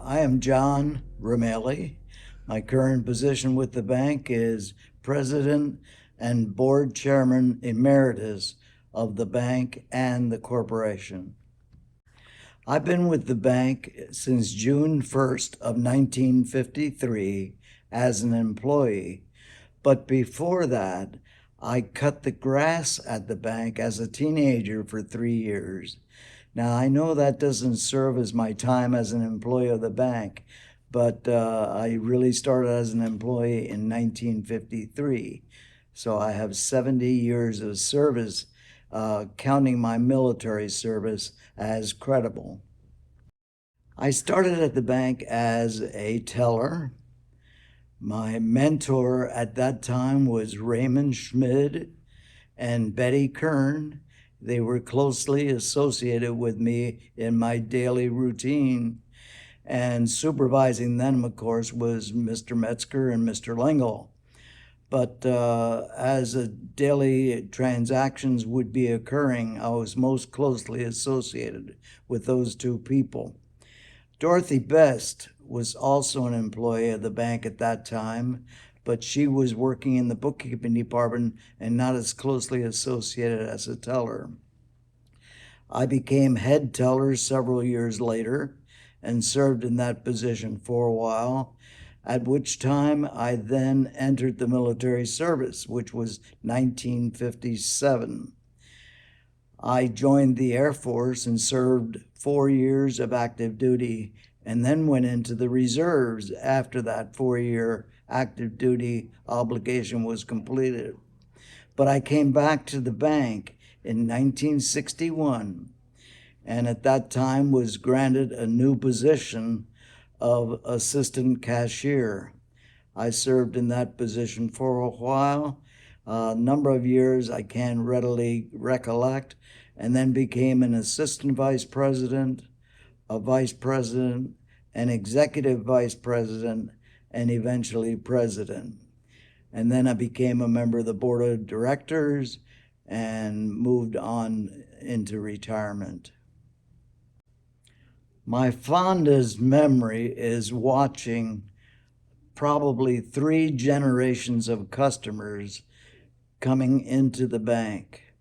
I am John Remaley. My current position with the bank is President and Board Chairman Emeritus of the bank and the corporation. I've been with the bank since June 1st of 1953 as an employee, but before that, I cut the grass at the bank as a teenager for 3 years. Now, I know that doesn't serve as my time as an employee of the bank, but I really started as an employee in 1953. So I have 70 years of service, counting my military service as credible. I started at the bank as a teller. My mentor at that time was Raymond Schmid and Betty Kern. They were closely associated with me in my daily routine. And supervising them, of course, was Mr. Metzger and Mr. Lengel. But as daily transactions would be occurring, I was most closely associated with those two people. Dorothy Best was also an employee of the bank at that time, but she was working in the bookkeeping department and not as closely associated as a teller. I became head teller several years later and served in that position for a while, at which time I then entered the military service, which was 1957. I joined the Air Force and served 4 years of active duty and then went into the reserves after that 4-year active duty obligation was completed. But I came back to the bank in 1961 and at that time was granted a new position of assistant cashier. I served in that position for a while, a number of years I can readily recollect, and then became an assistant vice president, a vice president, an executive vice president, and eventually president. And then I became a member of the board of directors and moved on into retirement. My fondest memory is watching probably 3 generations of customers coming into the bank.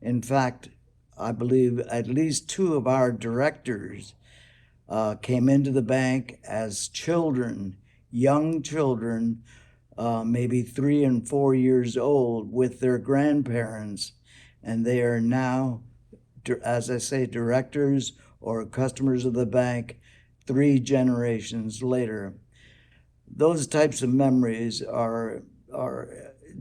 In fact, I believe at least 2 of our directors came into the bank as children, young children, maybe 3 and 4 years old, with their grandparents, and they are now, as I say, directors or customers of the bank 3 generations later. Those types of memories are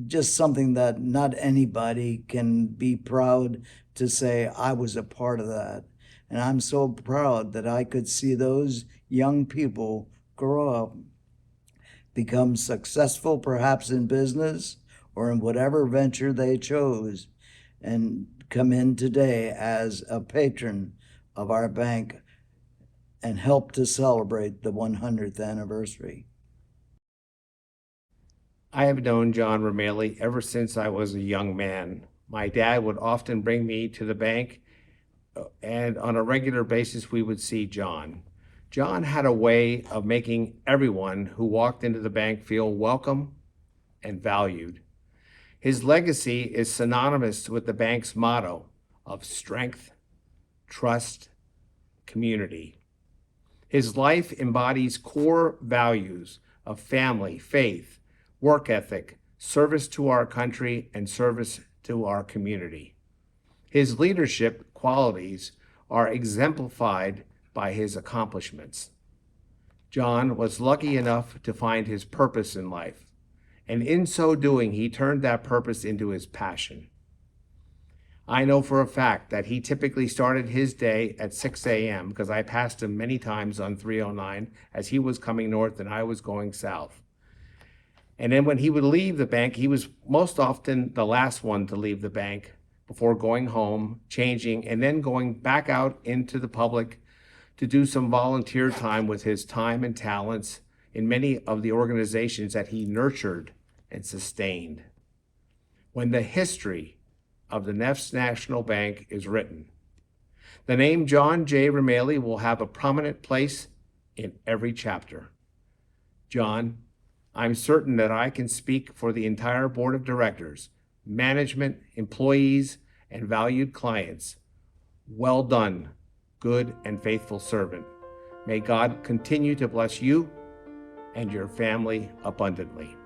just something that not anybody can be proud to say, I was a part of that. And I'm so proud that I could see those young people grow up, become successful perhaps in business or in whatever venture they chose, and come in today as a patron of our bank and help to celebrate the 100th anniversary. I have known John Remaley ever since I was a young man. My dad would often bring me to the bank, and on a regular basis, we would see John. John had a way of making everyone who walked into the bank feel welcome and valued. His legacy is synonymous with the bank's motto of strength, trust, community. His life embodies core values of family, faith, work ethic, service to our country, and service to our community. His leadership qualities are exemplified by his accomplishments. John was lucky enough to find his purpose in life, and in so doing, he turned that purpose into his passion. I know for a fact that he typically started his day at 6 a.m. because I passed him many times on 309 as he was coming north and I was going south. And then when he would leave the bank, he was most often the last one to leave the bank before going home, changing, and then going back out into the public to do some volunteer time with his time and talents in many of the organizations that he nurtured and sustained. When the history of the Neffs National Bank is written, the name John J. Remaley will have a prominent place in every chapter. John, I'm certain that I can speak for the entire board of directors, management, employees, and valued clients. Well done, good and faithful servant. May God continue to bless you and your family abundantly.